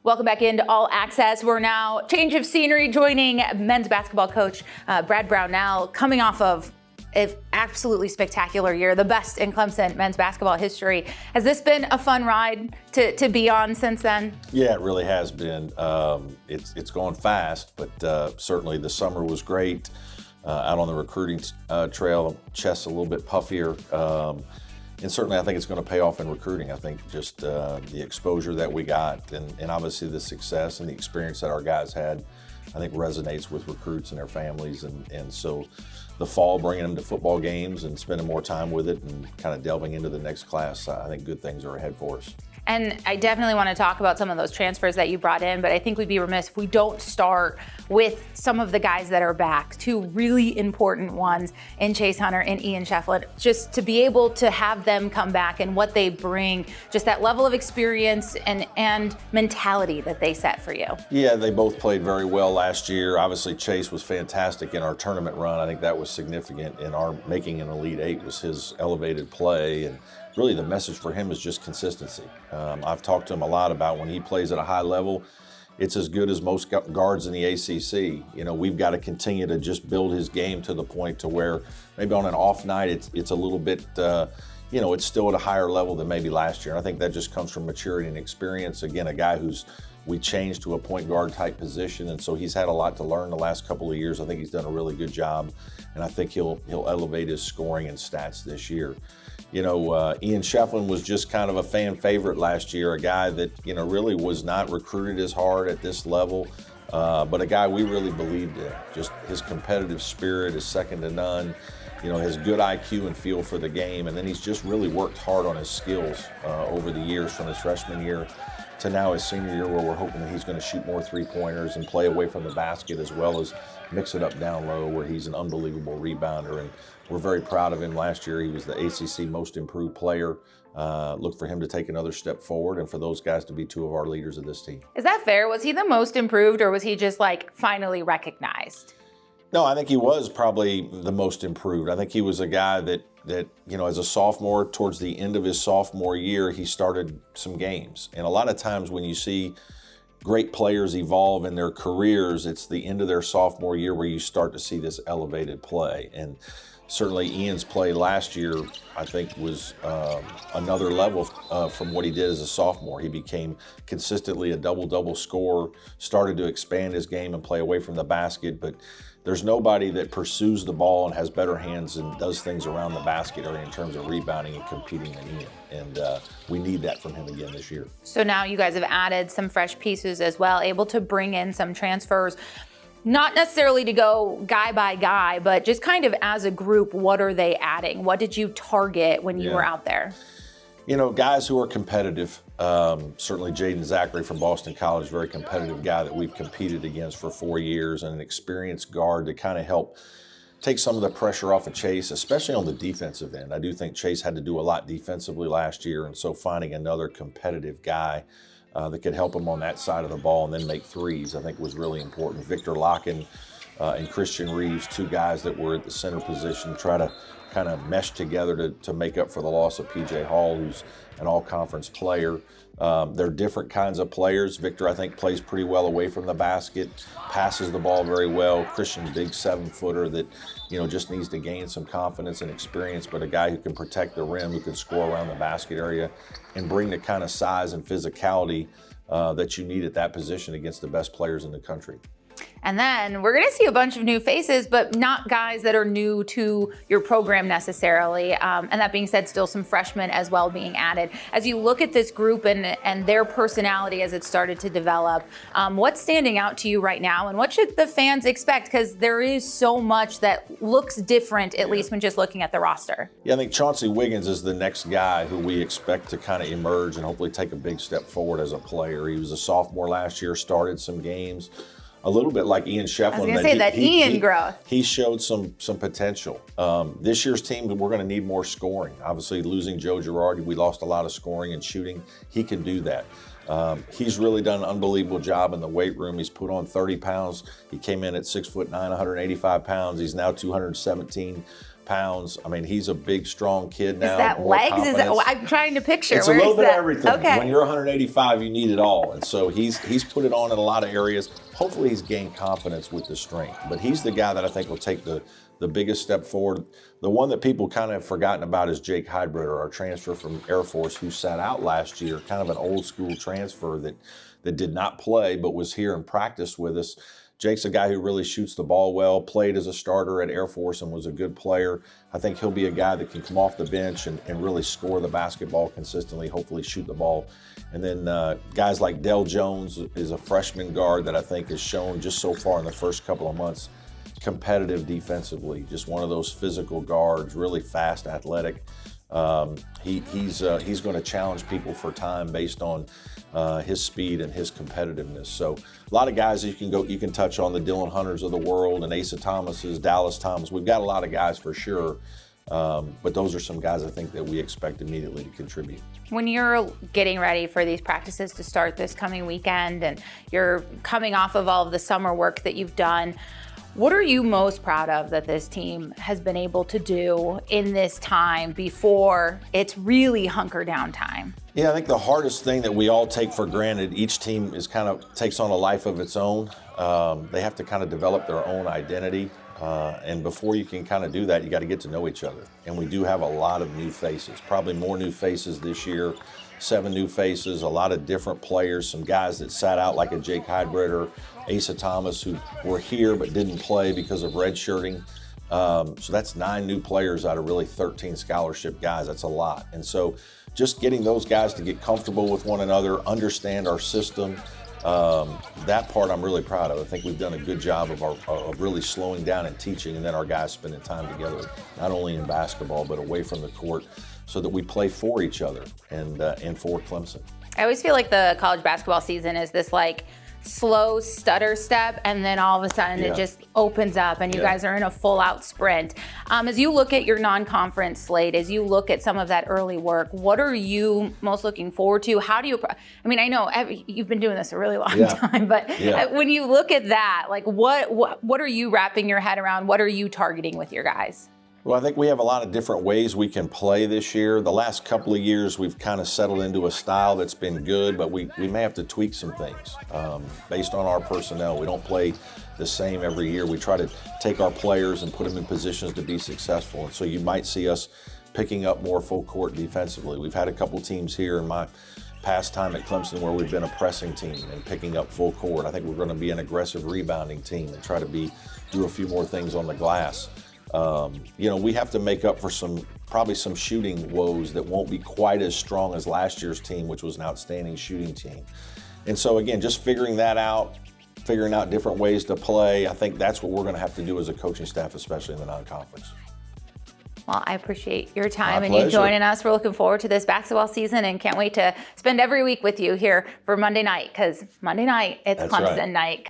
Welcome back into All Access. We're now change of scenery, joining men's basketball coach Brad Brownell, coming off of an absolutely spectacular year, the best in Clemson men's basketball history. Has this been a fun ride to be on since then? Yeah, it really has been. It's gone fast, but certainly the summer was great. Out on the recruiting trail, chest a little bit puffier. And certainly I think it's going to pay off in recruiting. I think just the exposure that we got and obviously the success and the experience that our guys had, I think resonates with recruits and their families. And so the fall, bringing them to football games and spending more time with it and kind of delving into the next class, I think good things are ahead for us. And I definitely want to talk about some of those transfers that you brought in, but I think we'd be remiss if we don't start with some of the guys that are back, two really important ones in Chase Hunter and Ian Shefflin. Just to be able to have them come back and what they bring, just that level of experience and mentality that they set for you. Yeah, they both played very well last year. Obviously, Chase was fantastic in our tournament run. I think that was significant in our making an Elite Eight was his elevated play. And really the message for him is just consistency. I've talked to him a lot about when he plays at a high level, it's as good as most guards in the ACC. You know, we've got to continue to just build his game to the point to where maybe on an off night it's a little bit, it's still at a higher level than maybe last year. And I think that just comes from maturity and experience. Again, a guy we changed to a point guard type position, and so he's had a lot to learn the last couple of years. I think he's done a really good job, and I think he'll elevate his scoring and stats this year. You know, Ian Shefflin was just kind of a fan favorite last year, a guy that, really was not recruited as hard at this level, but a guy we really believed in. Just his competitive spirit is second to none. His good IQ and feel for the game, and then he's just really worked hard on his skills over the years from his freshman year to now his senior year, where we're hoping that he's going to shoot more three-pointers and play away from the basket as well as mix it up down low, where he's an unbelievable rebounder. And we're very proud of him. Last year, he was the ACC Most Improved Player. Look for him to take another step forward and for those guys to be two of our leaders of this team. Is that fair? Was he the most improved, or was he just finally recognized? No, I think he was probably the most improved. I think he was a guy that as a sophomore, towards the end of his sophomore year, he started some games. And a lot of times when you see great players evolve in their careers, it's the end of their sophomore year where you start to see this elevated play. And certainly Ian's play last year, I think, was another level from what he did as a sophomore. He became consistently a double-double scorer, started to expand his game and play away from the basket, but there's nobody that pursues the ball and has better hands and does things around the basket area in terms of rebounding and competing in Ian. And we need that from him again this year. So now you guys have added some fresh pieces as well, able to bring in some transfers. Not necessarily to go guy by guy, but just kind of as a group, what are they adding? What did you target when you were out there? Guys who are competitive. Certainly Jaden Zachary from Boston College, very competitive guy that we've competed against for 4 years, and an experienced guard to kind of help take some of the pressure off of Chase, especially on the defensive end. I do think Chase had to do a lot defensively last year, and so finding another competitive guy that could help him on that side of the ball and then make threes, I think was really important. Victor Locken and Christian Reeves, two guys that were at the center position, try to kind of mesh together to make up for the loss of P.J. Hall, who's an all-conference player. They're different kinds of players. Victor, I think, plays pretty well away from the basket, passes the ball very well. Christian, big 7-footer that, just needs to gain some confidence and experience, but a guy who can protect the rim, who can score around the basket area, and bring the kind of size and physicality that you need at that position against the best players in the country. And then we're going to see a bunch of new faces, but not guys that are new to your program necessarily. And that being said, still some freshmen as well being added. As you look at this group and their personality as it started to develop, what's standing out to you right now, and what should the fans expect? Because there is so much that looks different, at least when just looking at the roster. Yeah, I think Chauncey Wiggins is the next guy who we expect to kind of emerge and hopefully take a big step forward as a player. He was a sophomore last year, started some games. A little bit like Ian Shefflin. I was going to say that Ian growth. He showed some potential. This year's team, we're going to need more scoring. Obviously, losing Joe Girardi, we lost a lot of scoring and shooting. He can do that. He's really done an unbelievable job in the weight room. He's put on 30 pounds. He came in at 6'9", 185 pounds. He's now 217 pounds. I mean, he's a big, strong kid now. Is that more legs? Is that, confidence. I'm trying to picture. It's a Where little is bit that? of everything. Okay. When you're 185, you need it all. And so he's put it on in a lot of areas. Hopefully he's gained confidence with the strength. But he's the guy that I think will take the biggest step forward. The one that people kind of have forgotten about is Jake Heidbreder, our transfer from Air Force, who sat out last year, kind of an old school transfer that did not play but was here and practiced with us. Jake's a guy who really shoots the ball well, played as a starter at Air Force and was a good player. I think he'll be a guy that can come off the bench and really score the basketball consistently, hopefully shoot the ball. And then guys like Dell Jones is a freshman guard that I think has shown just so far in the first couple of months competitive defensively, just one of those physical guards, really fast, athletic. He's going to challenge people for time based on his speed and his competitiveness. So a lot of guys that you can touch on, the Dylan Hunters of the world and Asa Thomas's, Dallas Thomas. We've got a lot of guys for sure. But those are some guys I think that we expect immediately to contribute. When you're getting ready for these practices to start this coming weekend and you're coming off of all of the summer work that you've done, what are you most proud of that this team has been able to do in this time before it's really hunker down time? Yeah, I think the hardest thing that we all take for granted, each team takes on a life of its own. They have to kind of develop their own identity. And before you can kind of do that, you got to get to know each other. And we do have a lot of new faces, probably more new faces this year, 7 new faces, a lot of different players, some guys that sat out like a Jake Heidbreder, Asa Thomas, who were here but didn't play because of redshirting. So that's 9 new players out of really 13 scholarship guys. That's a lot. And so just getting those guys to get comfortable with one another, understand our system, that part I'm really proud of. I think we've done a good job of really slowing down and teaching, and then our guys spending time together, not only in basketball but away from the court, so that we play for each other and for Clemson. I always feel like the college basketball season is this like slow stutter step, and then all of a sudden it just opens up and you guys are in a full out sprint. As you look at your non-conference slate, as you look at some of that early work, what are you most looking forward to? How do you, I mean, I know you've been doing this a really long time, but when you look at that, like what are you wrapping your head around? What are you targeting with your guys? Well, I think we have a lot of different ways we can play this year. The last couple of years, we've kind of settled into a style that's been good, but we may have to tweak some things based on our personnel. We don't play the same every year. We try to take our players and put them in positions to be successful. And so you might see us picking up more full court defensively. We've had a couple teams here in my past time at Clemson where we've been a pressing team and picking up full court. I think we're going to be an aggressive rebounding team and try to do a few more things on the glass. We have to make up for probably some shooting woes that won't be quite as strong as last year's team, which was an outstanding shooting team. And so again, just figuring out different ways to play, I think that's what we're going to have to do as a coaching staff, especially in the non-conference. Well, I appreciate your time My and pleasure. you joining us. We're looking forward to this basketball season and can't wait to spend every week with you here for Monday night, because Monday night, it's That's Clemson right. night.